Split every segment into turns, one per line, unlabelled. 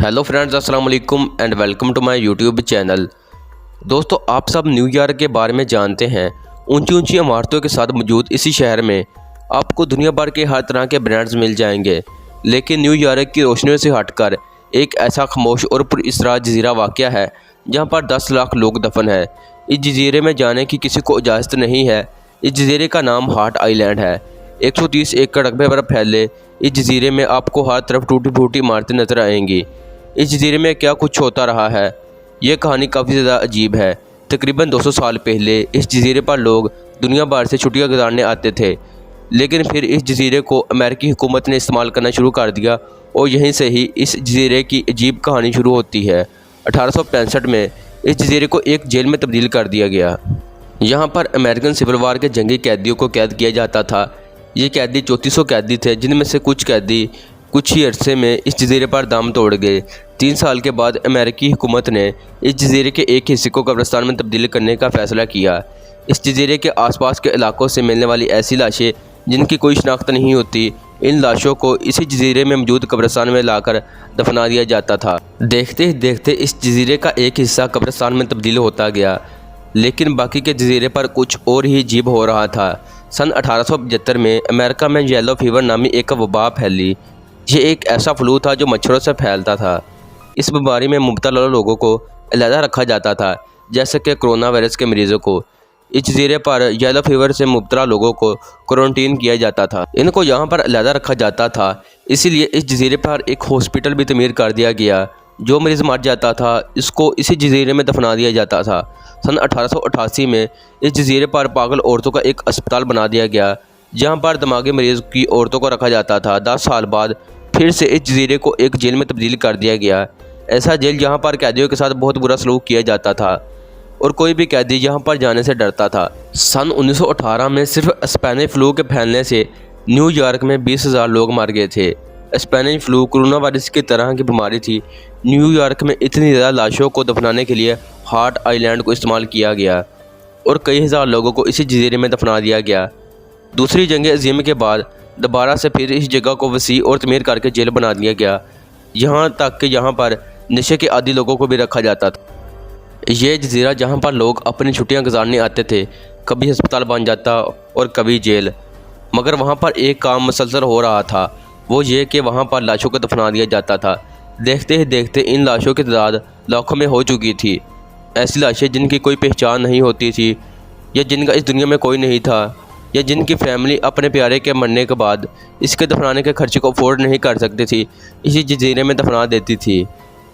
Hello friends, अस्सलाम वालेकुम and welcome to my YouTube channel. दोस्तों, आप सब न्यूयॉर्क के बारे में जानते हैं। ऊंची ऊंची इमारतों के साथ मौजूद इसी शहर में आपको दुनिया भर के हर तरह के ब्रांड्स मिल जाएंगे, लेकिन न्यूयॉर्क की रोशनियों से हटकर एक ऐसा खामोश और पुरअसरार जजीरा वाक़या है जहां पर 10 लाख लोग दफन है। इस जजीरे में जाने की किसी को इजाज़त नहीं है। इस जजीरे का नाम हार्ट आइलैंड है। 130 एकड़ रकबे पर फैले इस जजीरे में आपको हर तरफ टूटी फूटी इमारतें नजर आएंगी। इस जजीरे में क्या कुछ होता रहा है, ये कहानी काफ़ी ज़्यादा अजीब है। तकरीबन 200 साल पहले इस जजीरे पर लोग दुनिया भर से छुट्टियां गुजारने आते थे, लेकिन फिर इस जजीरे को अमेरिकी हुकूमत ने इस्तेमाल करना शुरू कर दिया और यहीं से ही इस जजीरे की अजीब कहानी शुरू होती है। 1865 में इस जजीरे को एक जेल में तब्दील कर दिया गया। यहाँ पर अमेरिकन सिविल वार के जंगी कैदियों को कैद किया जाता था। ये कैदी 3400 कैदी थे, जिनमें से कुछ कैदी कुछ ही अरसे में इस जजीरे पर दम तोड़ गए। 3 साल के बाद अमेरिकी हुकूमत ने इस जजीरे के एक हिस्से को कब्रिस्तान में तब्दील करने का फ़ैसला किया। इस जजीरे के आसपास के इलाकों से मिलने वाली ऐसी लाशें जिनकी कोई शनाख्त नहीं होती, इन लाशों को इसी जजीरे में मौजूद कब्रिस्तान में लाकर दफना दिया जाता था। देखते ही देखते इस जजीरे का एक हिस्सा कब्रिस्तान में तब्दील होता गया, लेकिन बाकी के जजीरे पर कुछ और ही अजीब हो रहा था। सन 1875 में अमेरिका में येलो फीवर नामी एक वबा फैली। ये एक ऐसा फ्लू था जो मच्छरों से फैलता था। इस बीमारी में मुब्तला लोगों को अलहदा रखा जाता था, जैसे कि कोरोना वायरस के मरीज़ों को। इस जजीरे पर येलो फीवर से मुब्तला लोगों को क्वारंटीन किया जाता था। इनको यहाँ पर अलहदा रखा जाता था, इसीलिए इस जजीरे पर एक हॉस्पिटल भी तमीर कर दिया गया। जो मरीज़ मर जाता था, इसको इसी जजीरे में दफना दिया जाता था। सन 1888 में इस जजीरे पर पागल औरतों का एक अस्पताल बना दिया गया, जहाँ पर दिमागी मरीज़ की औरतों को रखा जाता था। 10 साल बाद फिर से इस जजीरे को एक जेल में तब्दील कर दिया गया। ऐसा जेल जहाँ पर कैदियों के साथ बहुत बुरा सलूक किया जाता था और कोई भी कैदी यहाँ पर जाने से डरता था। सन 1918 में सिर्फ स्पेनिश फ्लू के फैलने से न्यूयॉर्क में 20,000 लोग मर गए थे। स्पेनिश फ्लू कोरोना वायरस की तरह की बीमारी थी। न्यूयॉर्क में इतनी ज़्यादा लाशों को दफनाने के लिए हार्ट आइलैंड को इस्तेमाल किया गया और कई हज़ार लोगों को इसी जजीरे में दफना दिया गया। दूसरी जंग अज़ीम के बाद दोबारा से फिर इस जगह को वसी और तमीर करके जेल बना दिया गया, यहाँ तक कि यहाँ पर नशे के आदी लोगों को भी रखा जाता था। ये जजीरा जहाँ पर लोग अपनी छुट्टियाँ गुजारने आते थे, कभी अस्पताल बन जाता और कभी जेल, मगर वहाँ पर एक काम मुसलसल हो रहा था, वो ये कि वहाँ पर लाशों को दफना दिया जाता था। देखते ही देखते इन लाशों की तादाद लाखों में हो चुकी थी। ऐसी लाशें जिनकी कोई पहचान नहीं होती थी, या जिनका इस दुनिया में कोई नहीं था, या जिनकी फैमिली अपने प्यारे के मरने के बाद इसके दफनाने के खर्चे को अफोर्ड नहीं कर सकती थी, इसी जजीरे में दफना देती थी।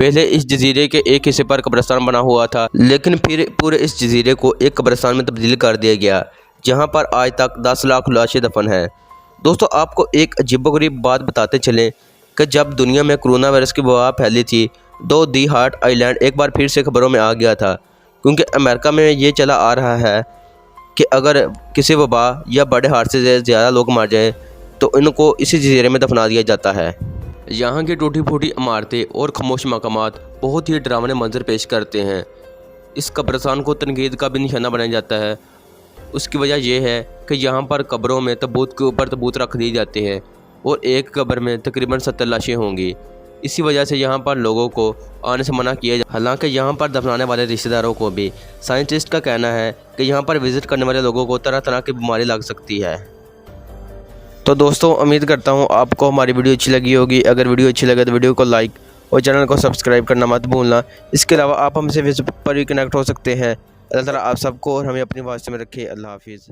पहले इस जजीरे के एक हिस्से पर कब्रिस्तान बना हुआ था, लेकिन फिर पूरे इस जजीरे को एक कब्रिस्तान में तब्दील कर दिया गया, जहाँ पर आज तक 10 लाख लाशें दफन हैं। दोस्तों, आपको एक अजीबोगरीब बात बताते चलें कि जब दुनिया में कोरोना वायरस की वबा फैली थी, तो दी हार्ट आइलैंड एक बार फिर से खबरों में आ गया था, क्योंकि अमेरिका में ये चला आ रहा है कि अगर किसी वबा या बड़े हादसे से ज़्यादा लोग मर जाएं तो इनको इसी जजीरे में दफना दिया जाता है। यहाँ की टूटी फूटी इमारतें और खामोश मकामात बहुत ही डरावने मंजर पेश करते हैं। इस कब्रिस्तान को तनकीद का भी निशाना बनाया जाता है। उसकी वजह यह है कि यहाँ पर कब्रों में तबूत के ऊपर तबूत रख दिए जाते हैं और एक कब्र में तकरीबन 70 लाशें होंगी। इसी वजह से यहाँ पर लोगों को आने से मना किया जाए। हालांकि यहाँ पर दफनाने वाले रिश्तेदारों को भी साइंटिस्ट का कहना है कि यहाँ पर विज़िट करने वाले लोगों को तरह तरह की बीमारी लग सकती है। तो दोस्तों, उम्मीद करता हूँ आपको हमारी वीडियो अच्छी लगी होगी। अगर वीडियो अच्छी लगे तो वीडियो को लाइक और चैनल को सब्सक्राइब करना मत भूलना। इसके अलावा आप हमसे फेसबुक पर भी कनेक्ट हो सकते हैं। अल्लाह ताला आप सबको और हमें अपनी वास्ते में रखे। अल्लाह हाफिज़।